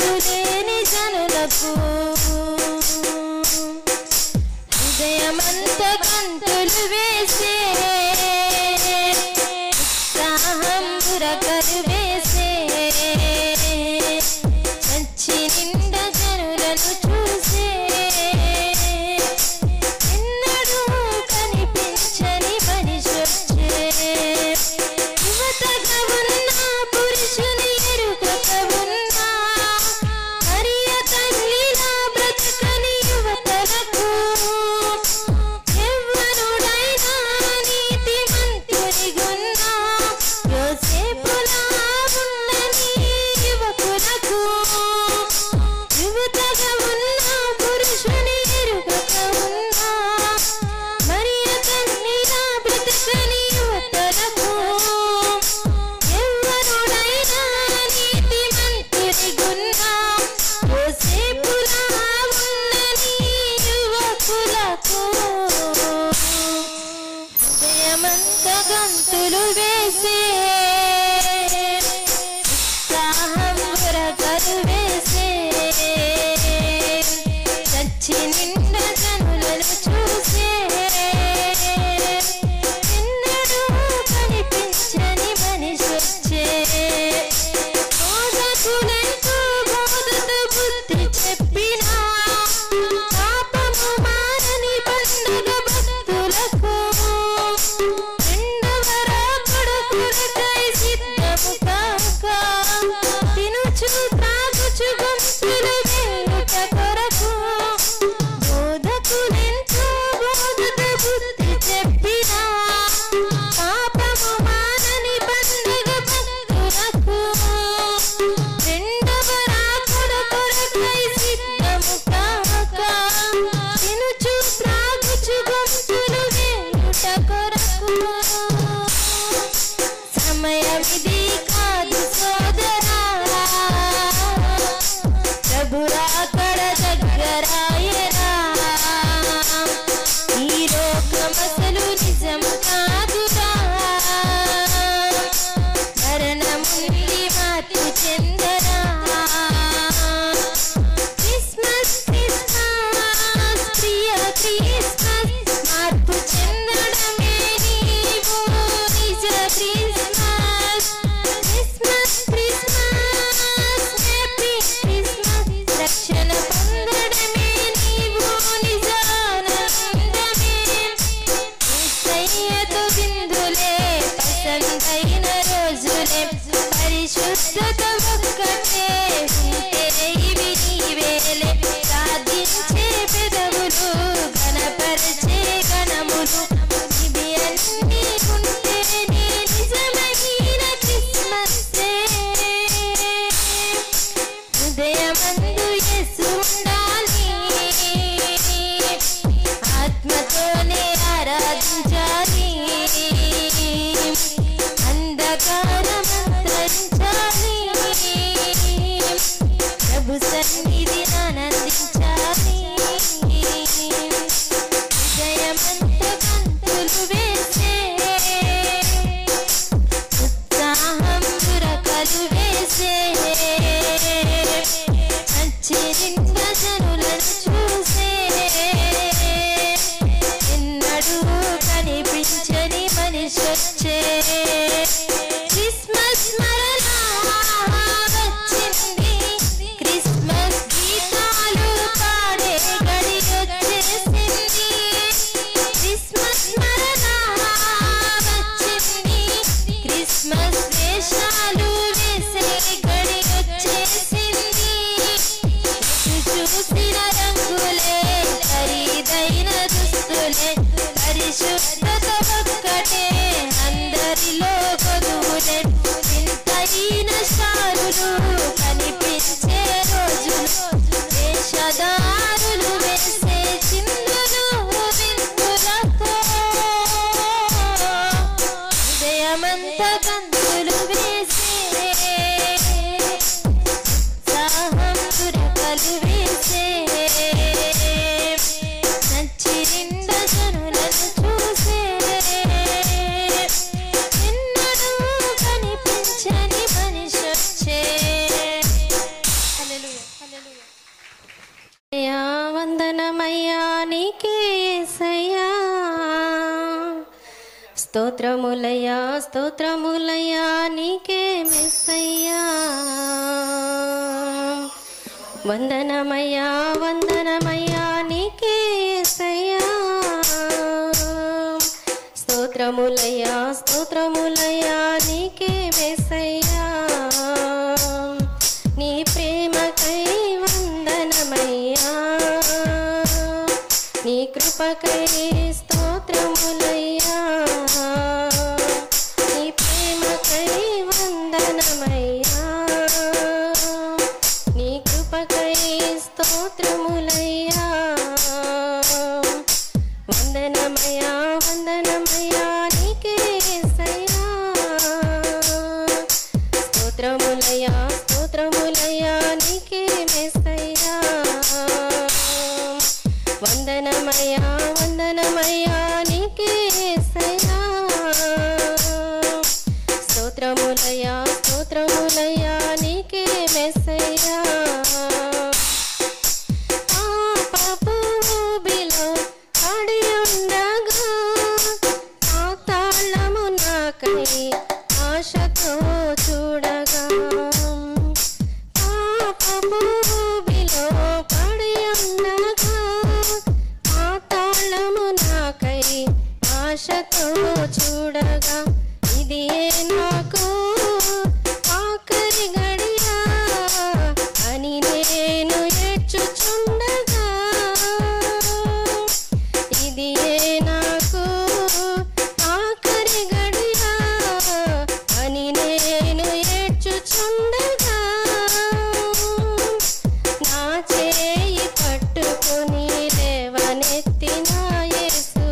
అంతులేని జనులకు హృదయమంత గంతులు వేసే ఉత్సాహం బురకలు వేసే చచ్చి నిండా జనులను చూసే ఎన్నడూ కనిపించని మనిషొచ్చే యువతగా ఉన్న పురుషుని ఎరుకక ఉన్నా మరియ తల్లిలా బ్రతకని యువతలకు ఎవ్వరుడైనా నీతిమంతునిగున్నా యోసేపులా ఉన్నని యువకులకు యువతగా ఉన్న పురుషుని ఎరుకక ఉన్నా మరియ తల్లిలా బ్రతకని యువతలకు ఎవ్వరుడైనా నీతిమంతునిగున్నా యోసేపులా ఉన్నని యువకులకు హృదయమంత గంతులు వేసే ఉత్సాహం బురకలు వేసే చచ్చి నిండా జనులను చూసే ఎన్నడూ కనిపించని మనిషొచ్చే బోధకులెంతో బోధతో బుద్ధి చెప్పినా పాపము మానని పండుగ భక్తులకు రెండవ రాకడకై సిద్ధము కాక తినుచు త్రాగుచు గొంతులు వేయుట కొరకు బోధకులెంతో బోధతో బుద్ధి చెప్పినా పాపము మానని పండుగ భక్తులకు రెండవ రాకడకై సిద్ధము కాక తినుచు త్రాగుచు గొంతులు వేయుట కొరకు సమయమిది కాదు సోదరా ప్రభు వందనమయ్యా నీకే యేసయ్యా, స్తోత్రములయ్యా స్తోత్రములయ్యా నీకే మెస్సయ్యా. వందనమయ్యా వందనమయ్యా నీకే యేసయ్యా, స్తోత్రములయ్యా స్తోత్రములయ్యా నీకే మెస్సయ్యా. నీ ప్రేమకై వందనమయ్యా, నీ కృపకై స్తోత్రములయ్యా. నీ ప్రేమకై వందనమయ్యా, నీ కృపకై స్తోత్రములయ్యా. వందనమయ్యా వందనమయ్యా నీకే యేసయ్యా, స్తోత్రములయ్యా స్తోత్రములయ్యా నీకే మెస్సయ్యా. వందనమయ్యా వందనమయ్యా నీకే యేసయ్యా, స్తోత్రములయ్యా స్తోత్రములయ్యా నీకే మెస్సయ్యా. పాపపు ఊబిలో పడి ఉండగా పాతాళము నాకై ఆశతో చూడగా, పాపపు ఊబిలో పడి ఉండగా పాతాళము నాకై ఆశతో చూడగా, ఇది నాకు ఆఖరి గడియా అని నేను ఏడ్చుచుండగా, ఇది నాకు ఆఖరి గడియా అని నేను ఏడ్చుచుండగా, నా చేయి పట్టుకొని లేవనెత్తిన యేసు,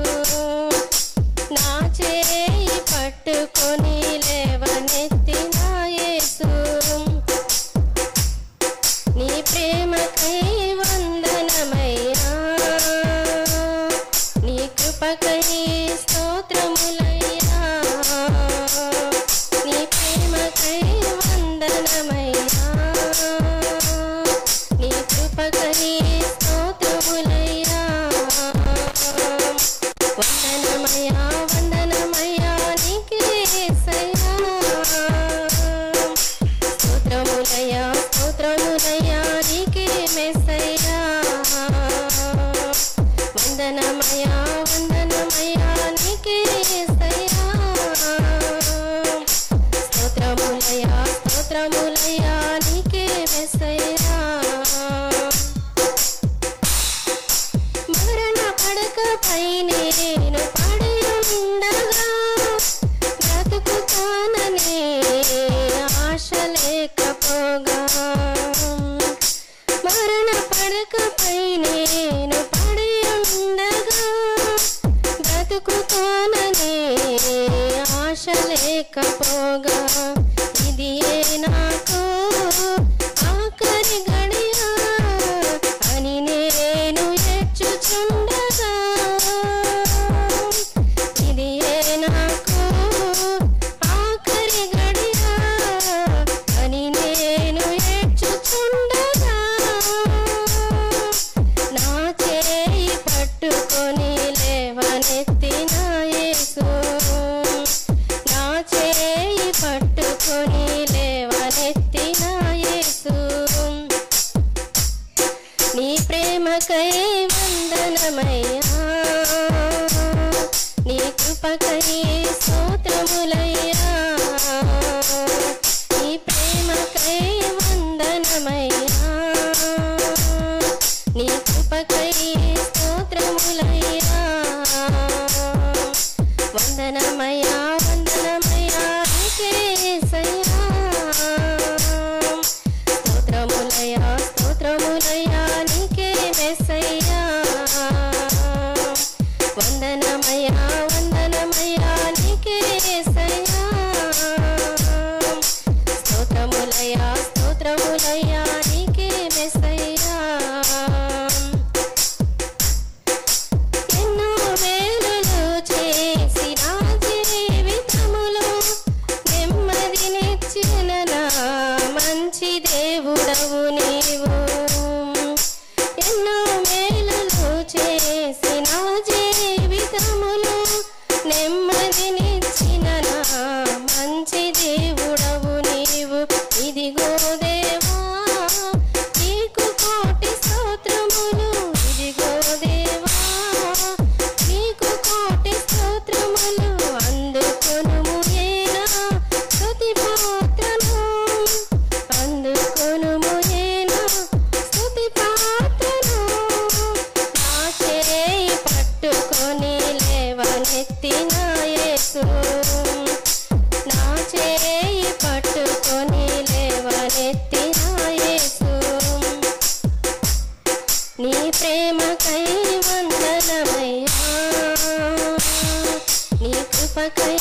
నా చేయి పట్టుకొని లేవనెత్తిన యేసు. నీ ప్రేమకై వందనమయ్యా, నీ కృపకై స్తోత్రములయ్యా. నీ ప్రేమకై వందనమయ్యా, నీ కృపకై స్తోత్రములయ్యా. వందనమయ్యా వందనమయ్యా నీకే యేసయ్యా, స్తోత్రములయ్యా స్తోత్రములయ్యా నీకే మెస్సయ్యా. వందనమయ్యా వందనమయ్యా నీకే యేసయ్యా, స్తోత్రములయ్యా స్తోత్రములయ్యా నీకే మెస్సయ్యా. మరణ పడకపై నేను పడి ఉండగా బ్రతుకుతాననే ఆశ లేకపోగా, మరణ పడకపై నేను పడి ఉండగా బ్రతుకుతాననే ఆశ లేకపోగా, ఇది నాకు ఆఖరి గడియా అని నేను ఏడ్చుచుండగా, ఇది నాకు ఆఖరి గడియా అని నేను ఏడ్చుచుండగా, నా చేయి పట్టుకొని లేవనెత్తిన యేసు, నా చేయి పట్టుకొని లేవనెత్తిన యేసు. నీ ప్రేమకై వందనమయ్యా, నీ కృపకై స్తోత్రములయ్యా. నీ ప్రేమకై వందనమయ్యా, నీ కృపకై స్తోత్రములయ్యా. వందనమయ్యా వందనమయ్యా నీకే యేసయ్యా, స్తోత్రములయ్యా స్తోత్రములయ్యా నీకే మెస్సయ్యా. వందనమయ్యా వందనమయ్యా ప్రేమకై వందనమయ్యా నీ కృపకై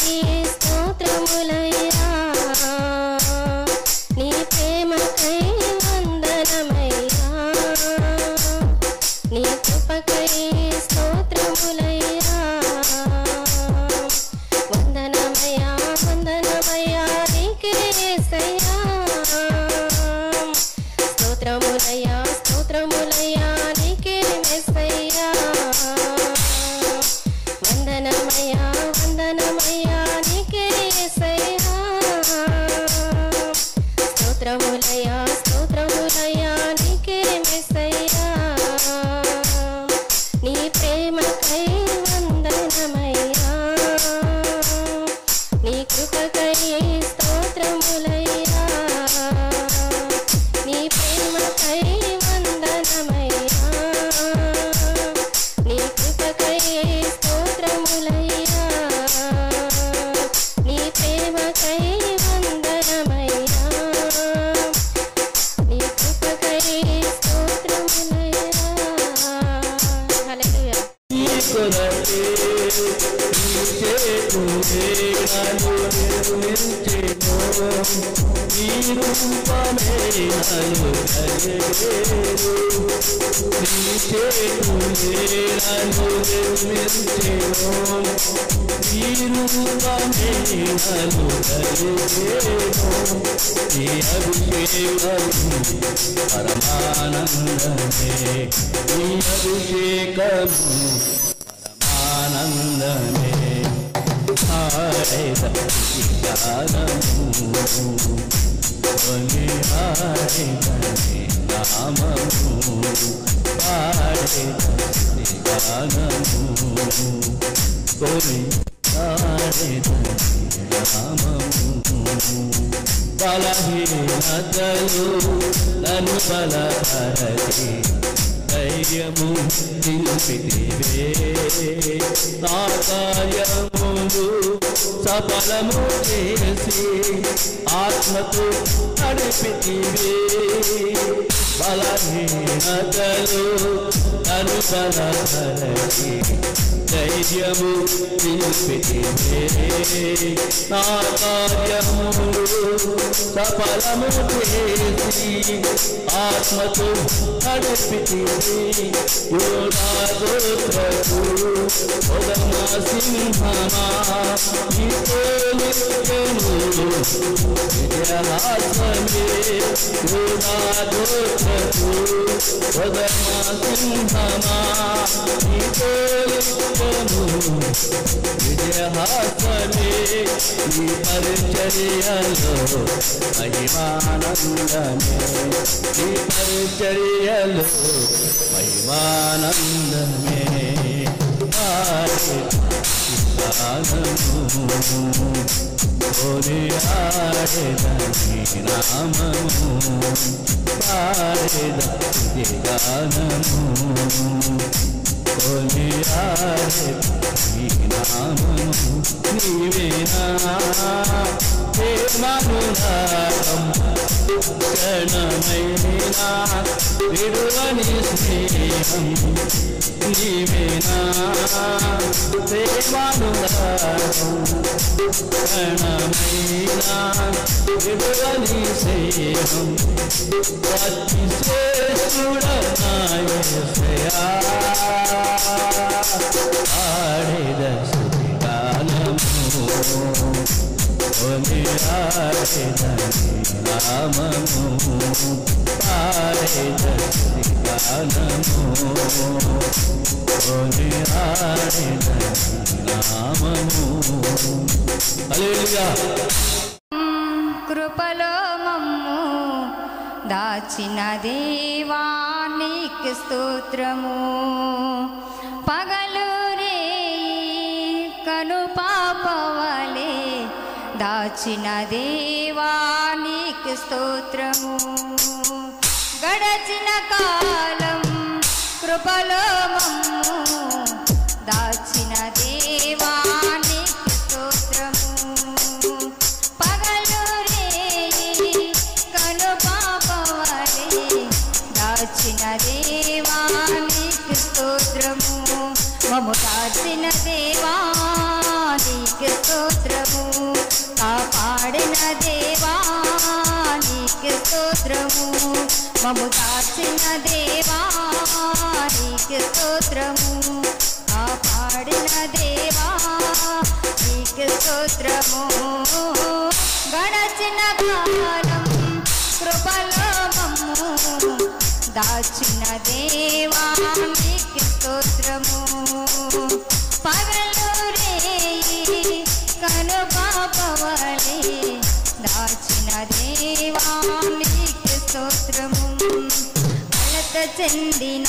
స్తోత్రములయ్యా నీ ప్రేమకై వందనమయ్యా నీ కృపకై స్తోత్రములయ్యా వందనమయ్యా వందనమయ్యా నీకే యేసయ్యా స్తోత్రములయ్యా స్తోత్రములయ్యా నీకే యేసయ్యా వందనమయ్యా వందనమయ్యా నీకే యేసయ్యా స్తోత్రములయ్యా స్తోత్రములయ్యా నీకే యేసయ్యా నీ ప్రేమకై వందనమయ్యా నీ కృపకై స్తోత్రములయ్యా నీ ప్రేమకై వందనమయ్యా నీ కృపకై స్తోత్రములయ్యా నీ ప్రేమకై వందనమయ్యా నీ కృపకై స్తోత్రములయ్యా హల్లెలూయా ఆనందమే బలహీనతలు నన్ను బలపరచి ధైర్యము నిలిపితివే నా కార్యములు సఫలము చేసి ఆత్మతో నడిపితివే బలహీనతలు నన్ను బలపరచి ధైర్యము నిలిపితివే నా కార్యములు సఫలము చేసి ఆత్మతో నడిపితివే యోనా గోత్రపు ఉదమ సింహమా నీతో నిత్యము విజయహాసమే యోనా గోత్రపు ఉదమ సింహమా నీతో నిత్యము విజయహాసమే నీ పరిచర్యలో మహిమానందమే నీ పరిచర్యలో మహిమానందమే కొనియాడెదని నామము పాడెదని గానము కొనియాడెదని నామము నీవేనా ప్రేమనురాగం క్షణమైనా విడువని స్నేహం నీవేనా ప్రేమనురాగం క్షణమైనా విడువని స్నేహం అతి శ్రేష్ఠుడనాయసయా ఆడేద స్తుతిగానము కొనియాడెదని నామము పాడేద స్తుతిగానము కొనియాడెదని నామము హల్లెలూయా కృపలో మమ్ము దాచిన దేవానికి స్తోత్రము పగలు రేయి కను పాపవలే దాచిన దేవానికి స్తోత్రము గడచిన కాలం కృపలో మమ్ము దాచిన దేవానికి స్తోత్రము పగలు రేయి కను పాపవలే దాచిన దేవానికి మము దాచిన దేవా నీకు స్తోత్రము కాపాడిన దేవా నీకు స్తోత్రము మము దాచిన దేవా నీకు స్తోత్రము కాపాడిన దేవా నీకు స్తోత్రము గడచిన కాలం కృపలో మమ్ము దాచిన దేవా నీకు స్తోత్రము పగలు రేయి కనుపాపవలే దాచిన దేవా నీకు స్తోత్రము కలత చెందిన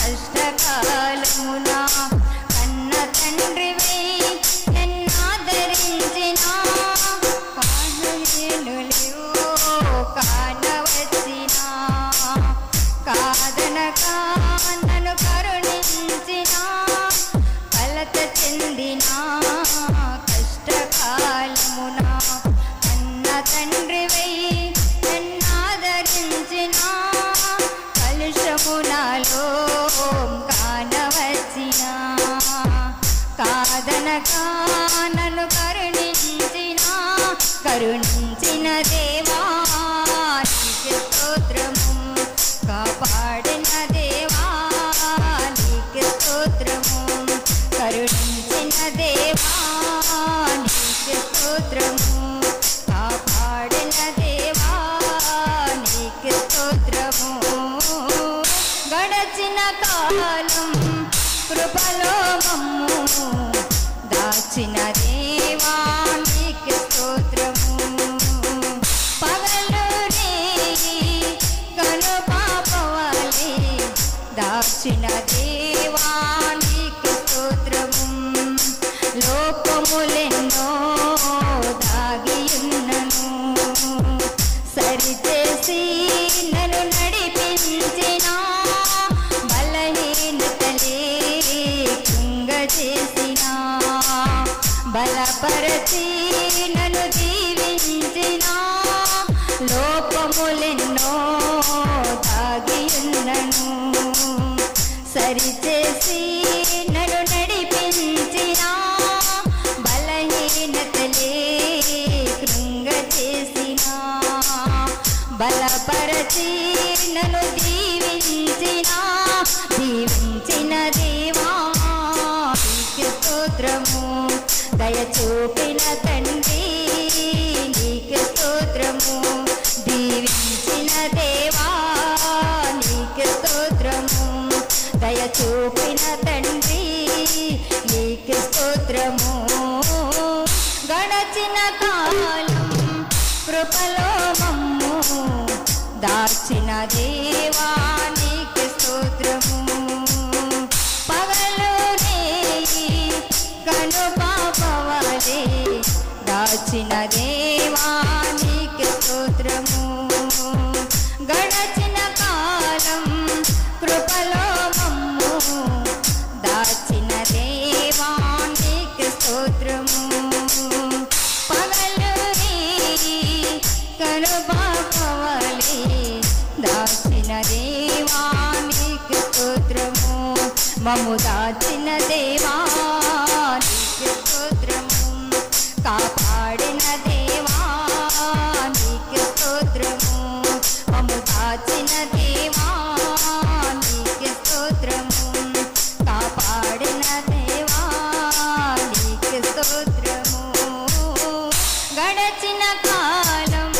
కష్టకాలమున కన్న తండ్రివై నన్నాదరించిన కానులేనులేవో కానవచ్చిన కాదనక నన్ను కరుణించిన కలత చెందిన కష్టకాలమున కన్న తండ్రివై నన్నాదరించిన కలుషమునాలో కానవచ్చిన కాదనక నన్ను కరుణించిన దేవా నీకు స్తోత్రము కాపాడిన దేవా నీకు స్తోత్రము కరుణించిన దేవా నీకు స్తోత్రము కాపాడిన దేవా నీకు స్తోత్రము గడచిన కాలం కృపలో మమ్ము దాచిన దేవా నీకు స్తోత్రము పగలు రేయి కనుపాపవలే దాచిన దేవా నీకు స్తోత్రము లోపములెన్నో దాగియున్నను సరిచేసి నన్ను నడిపించిన బలహీనతలే కృంగచేసిన బలపరచి నన్ను దీవించిన లోపములెన్నో దాగియున్నను సరిచేసి నన్ను నడిపించిన బలహీనతలే కృంగచేసిన బలపరచి నన్ను దీవించిన దేవా నీకు స్తోత్రము దయచూపిన తండ్రి నీకు స్తోత్రము దీవించిన దేవా నీకు స్తోత్రము దయచూపిన తండ్రి నీకు స్తోత్రము గడచిన కాలం కృపలో మమ్ము దాచిన దేవా నీకు స్తోత్రము పగలు రేయి కనుపాపవలే దాచిన దేవా నీకు స్తోత్రము గడచిన కాలం కృపలో మమ్ము దాచిన దేవా నీకు స్తోత్రము పగలు రేయి కనుపాపవలే దాచిన దేవా నీకు స్తోత్రము మమ్ము దాచిన దేవా నీకు స్తోత్రము కాపాడిన దేవా నీకు స్తోత్రము మమ్ము దాచిన దేవా నీకు స్తోత్రము కాపాడిన దేవా నీకు స్తోత్రము గడచిన కాలం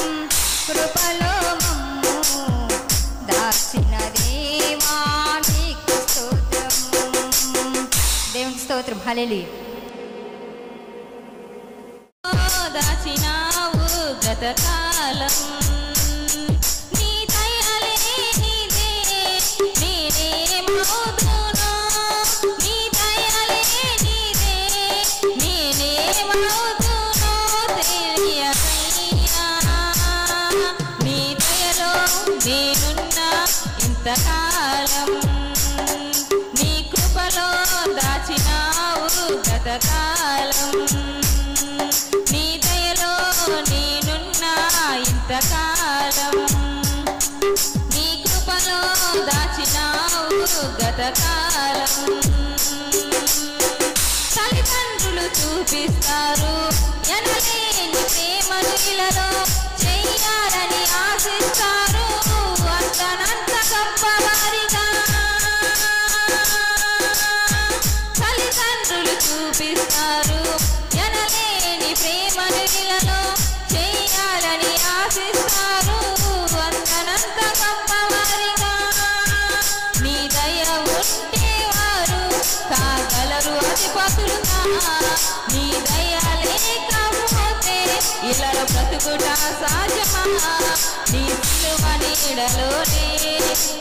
కృపలో మమ్ము దాచిన దేవా నీకు స్తోత్రము దేవునికి స్తోత్రం హల్లెలూయా దాచినావు గతకాలం నీ దయలే నీదే నేనేమవుదునో నీ దయలే నీదే నేనేమవుదునో తెలియకయ్యా నీ దయలో నేనున్నా ఇంతకాలం నీ కృపలో దాచినావు గతకాలం నీ దయలో నేనున్నా ఇంతకాలం నీ కృపలో దాచినావు గతకాలం చూపిస్తారు ఎనలేని ప్రేమను ఇలలో చెయ్యాలని ఆశిస్తారు అంతనంత గొప్పవారిగా తల్లిదండ్రులు చూపిస్తారు ఎనలేని ప్రేమను ఇలలో చెయ్యాలని ఆశిస్తారు అంతనంత గొప్పవారిగా నీ దయ ఉంటే వారు కాగలరు అధిపతులుగా నీ దయ లేకపోతే ఇలలో బ్రతుకుట సాధ్యమా నీ సిలువ నీడలోనే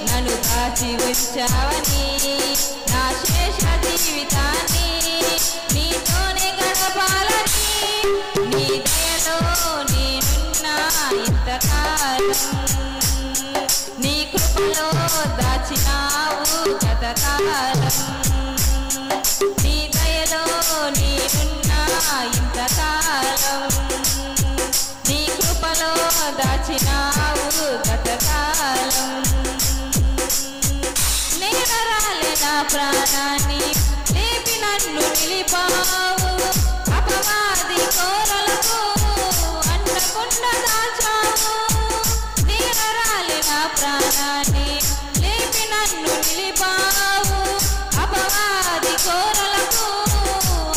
నన్ను దాచి ఉంచావని నా శేష జీవితాన్ని నీతోనే గడపాలని నీ దయలో నేనున్నా ఇంతకాలం నీ కృపలో దాచినావు గతకాలం నీ దయలో నేనున్నా ఇంతకాలం నీ కృపలో దాచినావు గతకాలం నేనరాలే నా ప్రాణాన్ని లేపి నన్ను నిలిపావు అపవాది కోరలకు అంటకుండా దాచావు నేనరాలే నా ప్రాణాన్ని లేపి నన్ను నిలిపావు అపవాది కోరలకు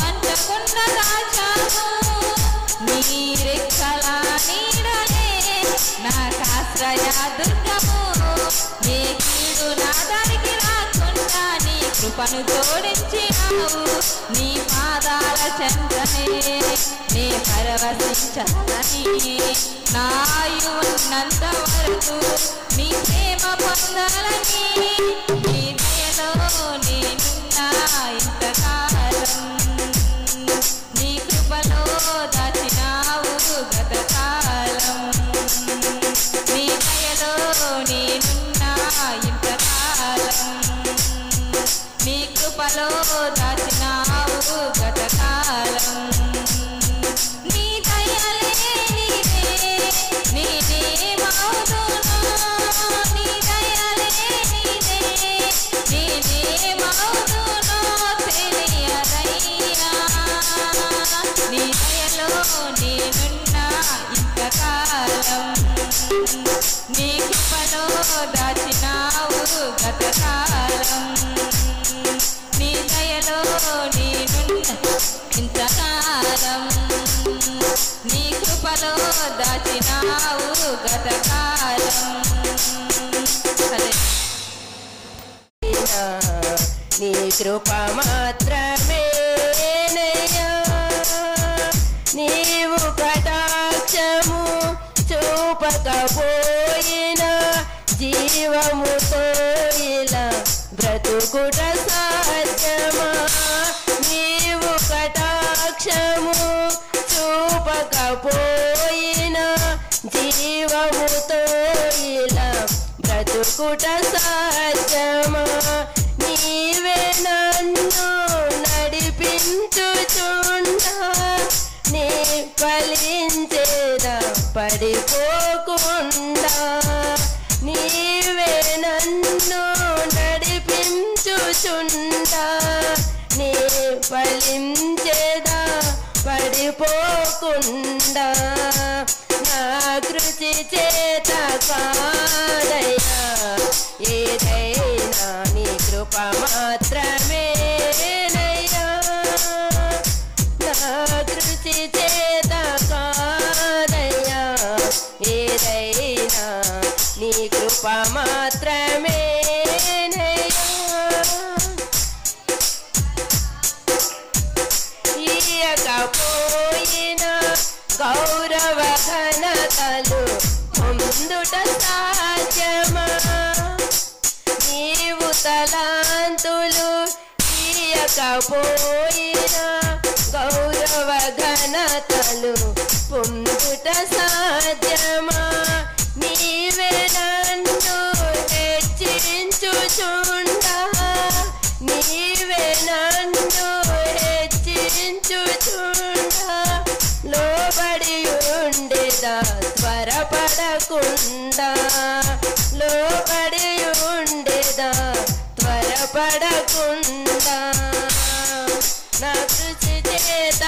అంటకుండా దాచావు నీ రెక్కల నీడలే నాకాశ్రయ దుర్గము ఏ కీడు నా దారికి రాకుండా నీ కృపను జోడించినావు నీ పాదాల చెంతనే నే పరవశించాలని నాయు ఉన్నంత వరకు నీ ప్రేమ పొందాలని నీ దయలో నేనున్నా ఇంతకాలం నీ కృపలో దాచినావు గతకాలం నీ దయలో నేనున్నా ఇంతకాలం నీ కృపలో దాచినావు గతకాలం నీ దయలేనిదే నేనేమవుదును నీ దయలేనిదే నేనేమవుదును తెలియదయ్యా నీ దయలో నేనున్నా ఇంతకాలం నీ కృపలో దాచినావు గతకాలం నీ దయలో నేనున్నా ఇంతకాలం నీ కృపలో దాచినావు గతకాలం నీ కృప మాత్రమేనయ్యా నీవు కటాక్షము చూపకపోయినా జీవముతో ఇలా బ్రతుకుట సాధ్యమా నీవు కటాక్షము చూపకపోయినా జీవముతో ఇలా బ్రతుకుట సాధ్యమా నీవే నన్ను నడిపించుచుండా నీ ఫలించేదా పడిపోకుండా నీవే నన్ను నడిపించుచుండా నీ ఫలించేదా పడిపోకుండా నా కృషి చేత కాదయ్యా ఏదైనా నీ కృప మాత్రమేనయ్యా నా కృషి చేత కాదయ్యా ఏదైనా నీ కృప మాత్రమేనయ్యా ఇయ్యకపోయినా గౌరవ ఘనతలు పొందుట సాధ్యమా నీవు తలాంతులు ఇయ్యకపోయినా గౌరవ ఘనతలు పొందుట సాధ్యమా నీవే నన్ను హెచ్చించుచుండా నీవే నన్ను హెచ్చించుచుండా లోబడి ఉండేదా త్వరపడకుండా లోబడి ఉండేదా త్వరపడకుండా నా కృషి చేత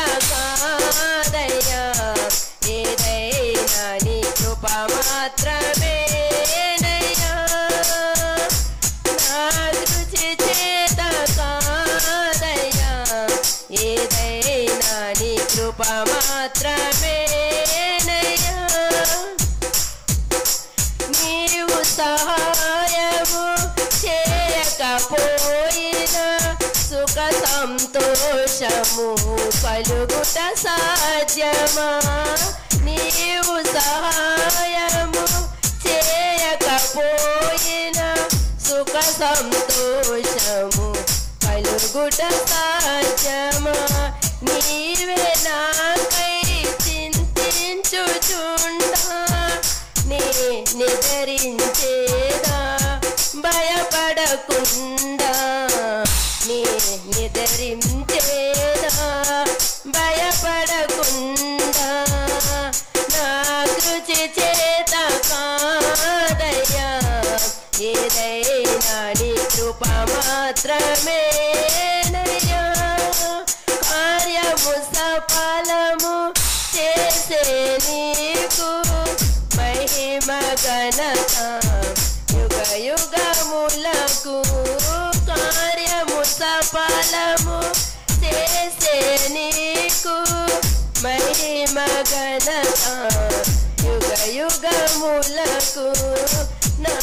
సంతోషము కలుగుట సాధ్యమా? నీవు సహాయము చేయకపోయినా సుఖ సంతోషము కలుగుట సాధ్యమా? నీవే నాకై చింతించుచుండా నీ నిద్రించేదా భయపడకుండా నీ నిద్రించేదా భయపడకుండా నా కృషి చేత కాదయ్యా ఏదైనా నీ కృప మాత్రమేనయ్యా కార్యము సఫలము చేసే నీకు మహిమ ఘనత యుగ యుగములకు కార్యము సఫలము చేసే నీకు మహిమ ఘనత యుగ యుగములకు నా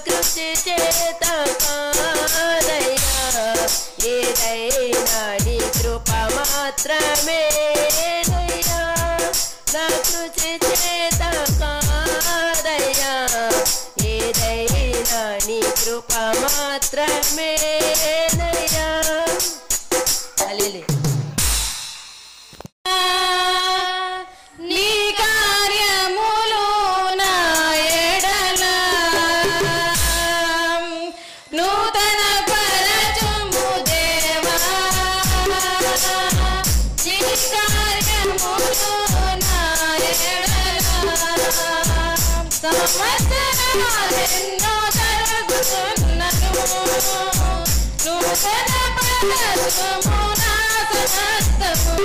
కృషి చేత కాదయ్యా ఏదైనా నీ కృప మాత్రమేనయ్యా నా కృషి చేత కాదయ్యా ఏదైనా నీ కృప మాత్రమేనయ్యా. హల్లెలూయా. నీ కార్యములు నా ఎడల నూతన పరచుము దేవా. నీ కార్యములు నా ఎడల సంవత్సరాలెన్నో జరుగుతున్నను నూతన పరచుము నా సమస్తము.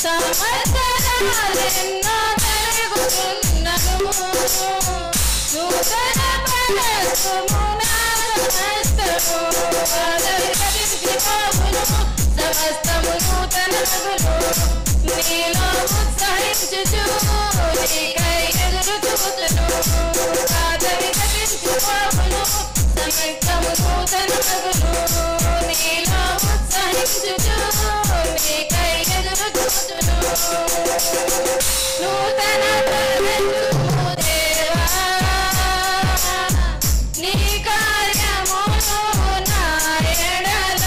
సంవత్సరాలెన్నో జరుగుతున్నను నూతన పరచుము నా సమస్తము. ఆదరించిపోవును సమస్తము నూతనగును నీలో ఉత్సహించుచు నీకై ఎదురు చూతును. ఆదరించిపోవును సమస్తము నూతనగును నీలో ఉత్సహించుచు నీకై ఎదురు చూతును. నూతన పరచుము దేవా. నీ కార్యములు నా ఎడల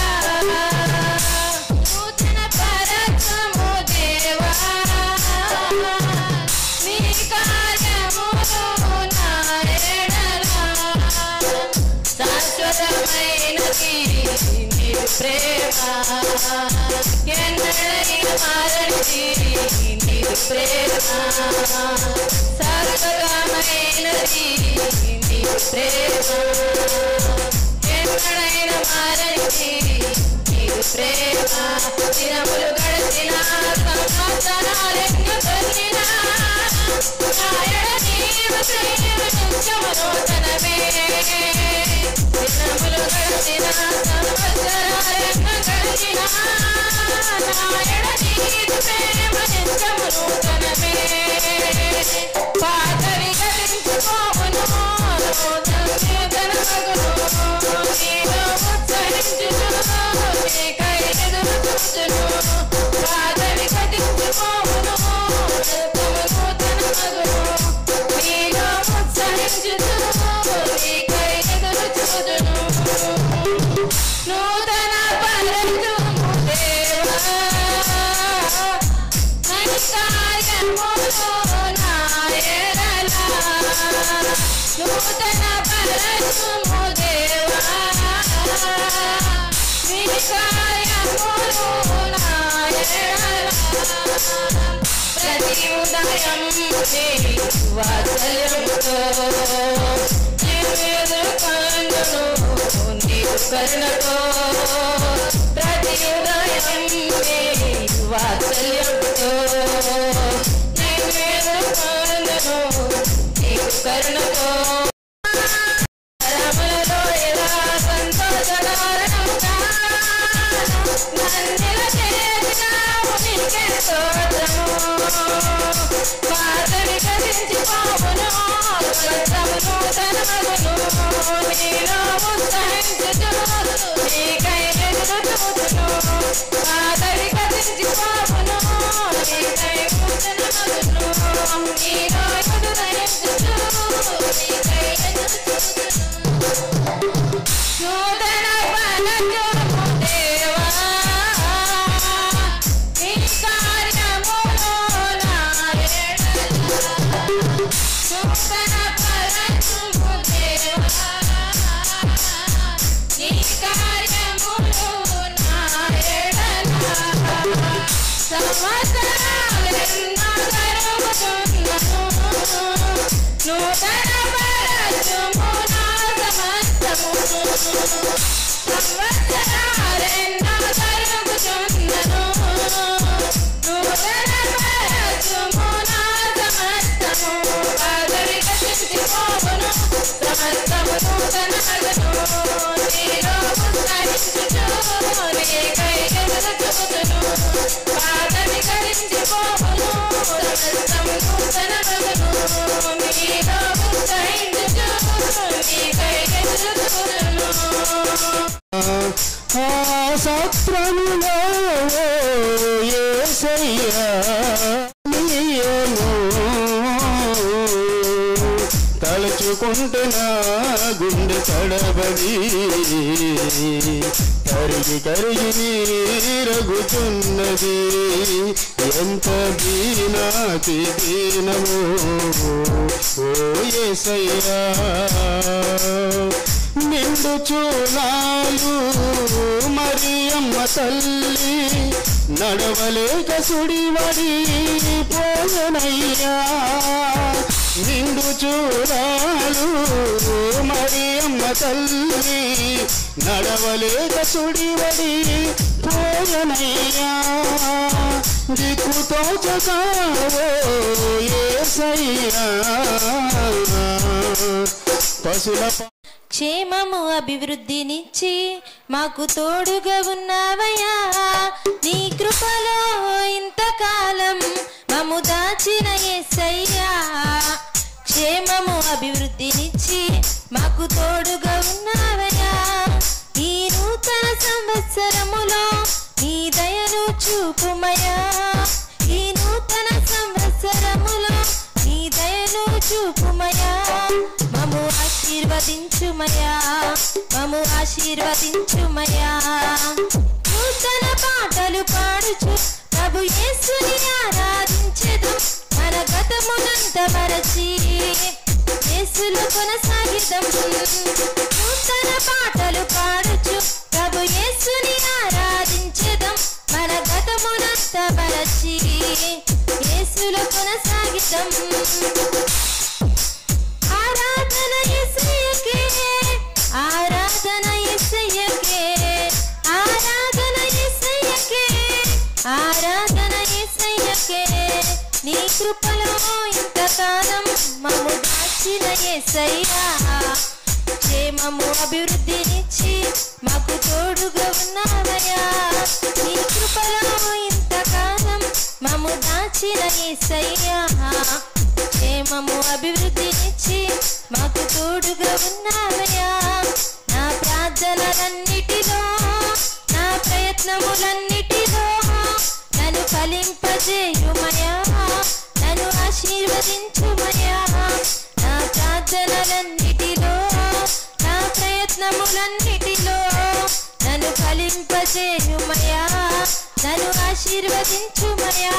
నూతన పరచుము దేవా. నీ కార్యములు నా ఎడల శాశ్వతమైనది నీ ప్రేమ ఎన్నడైన మారనిది నీ ప్రేమ శాశ్వతమైనది నీ ప్రేమ ఎన్నడైన మారనిది నీ ప్రేమ. దినములు గడిచిన సంవత్సరాలెన్నో తొలినా నాయన నీవు చేయు నిత్యము నూతనమే. దినములు గడిచిన సంవత్సరాలెన్నో గడిచినా నాయన నీవు ప్రేమ నిత్యము నూతనమే. పాతవి గతించిపోవును నూతనమగును నీలో ఉత్సహించుచు నీకై ఎదురు చూచును. పాతవి గతించిపోవును నూతనమగును నీలో ఉత్సహించుచు నీకై ఎదురు చూచును. నూతన పరచుము దేవా. నీ కార్యములు నా ఎడల నూతన పరచుము దేవా. నీ కార్యములు నా ఎడల ప్రతి ఉదయం నీ వాత్సల్యముతో నేను ఎదుర్కొందును నీ కరుణతో. ప్రతి ఉదయం నీ వాత్సల్యముతో నేను ఎదుర్కొందును నీ కరుణతో. రమణలో ఎలా సంతోషకారణముగా నన్నిల చేసినావు నీకే స్తోత్రము. పాతవి గతించిపోవును సమస్తము నూతనమగును నీలో ఉత్సహించుచు నీకై ఎదురు సంవత్సరాలెన్నో జరుగుతున్నను నూతన పరచుము నా సమస్తము సంవత్సరాలెన్నో జరుగుతున్నను నూతన పరచుము నా సమస్తము పాదవి కసిపోవును సమస్తము నూతనగను నీలో ఉత్సహించుచు నీకై ఎదురుచూచును పాదవి కసిపోవును సమస్తము నూతనగను నీలో ఉత్సహించుచు నీకై ఎదురుచూచును ఆ సత్రములో యేసయ్యా నీయను తలుచుకుంటే నా గుండె తడబడి కరిగి కరిగి నీరగుతున్నది ఎంత దీనాతి దీనము ఓ యేసయ్యా నిండు చూలాలు మరియమ్మ తల్లి నడవలేక సుడివడి పోయనయ్యా నిండు చూలాలు మరియమ్మ తల్లి నడవలేక సుడివడి పోయనయ్యా దిక్కు తోచకావో యేసయ్యా పశుల క్షేమము అభివృద్ధినిచ్చి మాకు తోడుగా ఉన్నావయ్యా నీ కృపలో ఇంతకాలం మము దాచిన యేసయ్యా క్షేమము అభివృద్ధినిచ్చి మాకు తోడుగా ఉన్నావయ్యా ఈ నూతన సంవత్సరములో నీ దయను చూపుమయ్యా ఈ నూతన సంవత్సరములో నీ దయను చూపుమయ్యా మము ఆశీర్వదించుమయ్యా మము ఆశీర్వదించుమయ్యా నూతన పాటలు పాడుచు ప్రభు యేసుని ఆరాధించెదం మన గతమునంత మరచి యేసులో కొనసాగిదం నూతన పాటలు పాడుచు ప్రభు యేసుని ఆరాధించెదం మన గతమునంత మరచి యేసులో కొనసాగిదం ఆరాధన యేసయ్యకే ఆరాధన యేసయ్యకే ఆరాధన యేసయ్యకే ఆరాధన యేసయ్యకే నీ కృపలో ఇంతకాలం మము దాచిన యేసయ్యా క్షేమము అభివృద్ధినిచ్చి మాకు తోడుగా ఉన్నావయ్యా నీ కృపలో ఇంతకాలం మము దాచిన యేసయ్యా క్షేమము అభివృద్ధినిచ్చి మాకు తోడుగా ఉన్నావయ్యా నా ప్రార్థనలన్నిటిలో నా ప్రయత్నములన్నిటిలో నన్ను ఫలింపజేయుమయ్యా నన్ను ఆశీర్వదించుమయ్యా నా ప్రార్థనలన్నిటిలో నా ప్రయత్నములన్నిటిలో నన్ను ఫలింపజేయుమయ్యా నన్ను ఆశీర్వదించుమయ్యా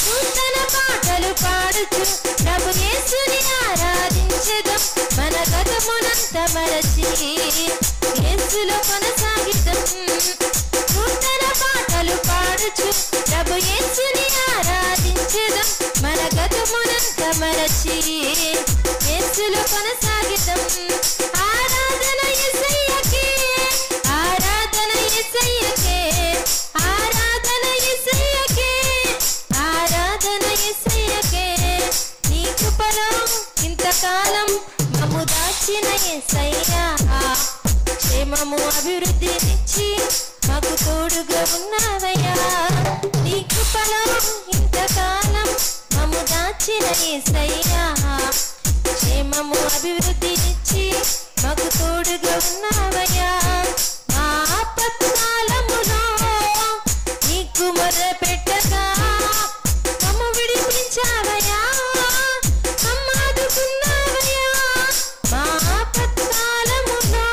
నూతన పాటలు పాడుచు ప్రభు యేసుని ఆరాధించెదం మన గతమునంత మరచి యేసులో కొనసాగిదం నూతన పాటలు పాడుచు ప్రభు యేసుని ఆరాధించెదం మన గతమునంత మరచి యేసులో కొనసాగిదం ఆరాధన యేసయ్యకే ఆరాధన యేసయ్యకే ఆరాధన యేసయ్యకే ఆరాధన యేసయ్యకే నీ కృపలో ఇంతకాలం మము దాచిన యేసయ్యా క్షేమము అభివృద్ధినిచ్చి మాకు తోడుగా ఉన్నావయ్యా నీ కృపలో ఇంతకాలం మము దాచిన యేసయ్యా క్షేమము అభివృద్ధినిచ్చి మాకు తోడుగా ఉన్నావయ్యా మా ఆపత్కాలములో నీకు మొరపెట్టగా మమ్ము విడిపించావయ్యా మమ్ము ఆదుకున్నావయ్యా మా ఆపత్కాలములో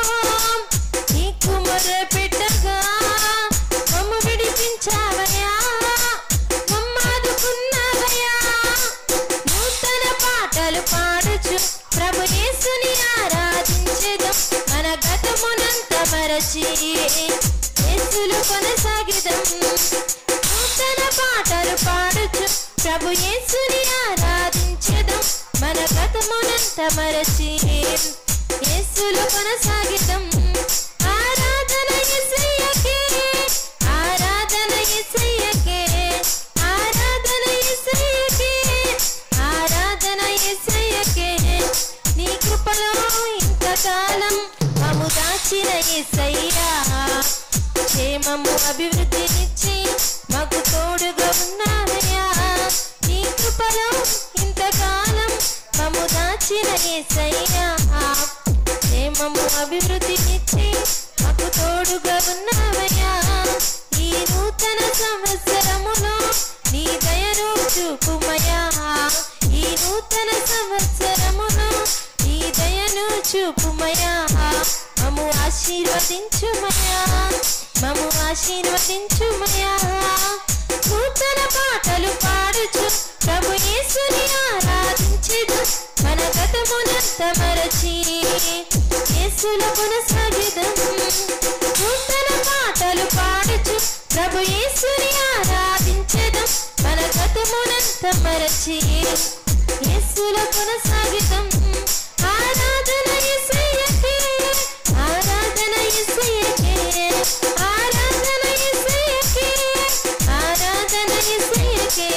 నీకు మొరపెట్టగా మమ్ము విడిపించావయ్యా మమ్ము ఆదుకున్నావయ్యా నూతన పాటలు పాడుచు ప్రభు యేసుని ఆరాధించెదం మన గతమునంత మరచి యేసులో కొనసాగిదం నూతన పాట మరచి యేసులో కొనసాగితం ఆరాధన యేసయ్యకే ఆరాధన యేసయ్యకే ఆరాధన యేసయ్యకే ఆరాధన యేసయ్యకే నీ కృపలో ఇంతకాలం మమ్ము దాచిన యేసయ్యా క్షేమము అభివృద్ధినిచ్చి మాకు తోడుగా ఉన్నావయ్యా నీ కృపలో ఇంతకాలం మమ్ము దాచిన యేసయ్యా క్షేమము అభివృద్ధినిచ్చి మాకు తోడుగా ఉన్నావయ్యా ఈ నూతన సంవత్సరములో నీ దయను చూపుమయ్యా ఈ నూతన సంవత్సరములో నీ దయను చూపుమయ్యా మమ్ము ఆశీర్వదించుమయ్యా మమ్ము ఆశీర్వదించుమయ్యా నూతన పాటలు పాడుచు ప్రభు యేసుని ఆరాధించెదు మన గతమునంత మరచి యేసులో కొనసాగెదం నూతన పాటలు పాడుచు ప్రభు యేసుని ఆరాధించెదం మన గతమునంత మరచి యేసులో కొనసాగెదం ఆరాధన యేసయ్యకే ఆరాధన యేసయ్యకే ఆరాధన యేసయ్యకే ఆరాధన యేసయ్యకే